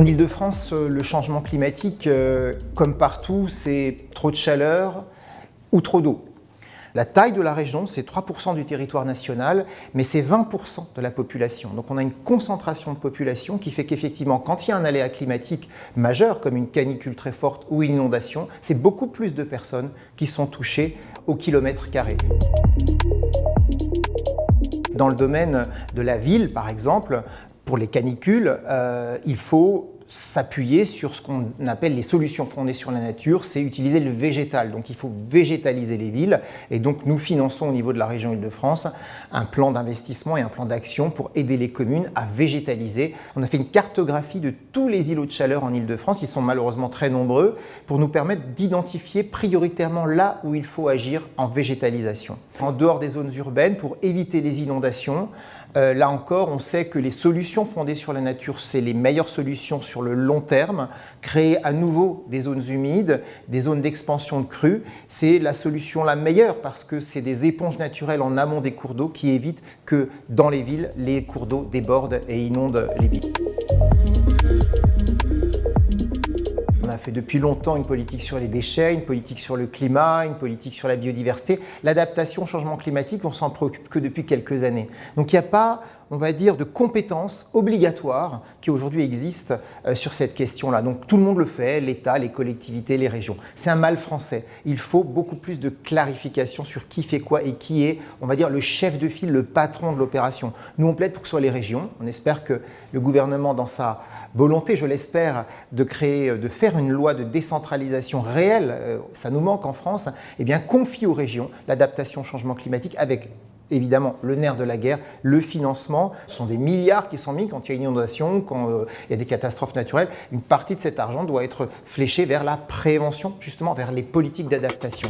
Île-de-France, le changement climatique, comme partout, c'est trop de chaleur ou trop d'eau. La taille de la région, c'est 3% du territoire national, mais c'est 20% de la population. Donc on a une concentration de population qui fait qu'effectivement, quand il y a un aléa climatique majeur, comme une canicule très forte ou une inondation, c'est beaucoup plus de personnes qui sont touchées au kilomètre carré. Dans le domaine de la ville, par exemple, pour les canicules, il faut s'appuyer sur ce qu'on appelle les solutions fondées sur la nature, c'est utiliser le végétal. Donc il faut végétaliser les villes et donc nous finançons au niveau de la région Île-de-France un plan d'investissement et un plan d'action pour aider les communes à végétaliser. On a fait une cartographie de tous les îlots de chaleur en Île-de-France, ils sont malheureusement très nombreux, pour nous permettre d'identifier prioritairement là où il faut agir en végétalisation. En dehors des zones urbaines, pour éviter les inondations, là encore, on sait que les solutions fondées sur la nature, c'est les meilleures solutions sur le long terme. Créer à nouveau des zones humides, des zones d'expansion de crues, c'est la solution la meilleure parce que c'est des éponges naturelles en amont des cours d'eau qui évitent que dans les villes, les cours d'eau débordent et inondent les villes. On a fait depuis longtemps une politique sur les déchets, une politique sur le climat, une politique sur la biodiversité. L'adaptation au changement climatique, on s'en préoccupe que depuis quelques années. Donc il n'y a pas, on va dire, de compétences obligatoires qui aujourd'hui existent sur cette question-là. Donc tout le monde le fait, l'État, les collectivités, les régions. C'est un mal français. Il faut beaucoup plus de clarification sur qui fait quoi et qui est, on va dire, le chef de file, le patron de l'opération. Nous, on plaide pour que ce soit les régions. On espère que le gouvernement, dans sa volonté, je l'espère, de faire une loi de décentralisation réelle, ça nous manque en France, eh bien confie aux régions l'adaptation au changement climatique avec évidemment le nerf de la guerre, le financement. Ce sont des milliards qui sont mis quand il y a une inondation, quand il y a des catastrophes naturelles. Une partie de cet argent doit être fléchée vers la prévention, justement vers les politiques d'adaptation.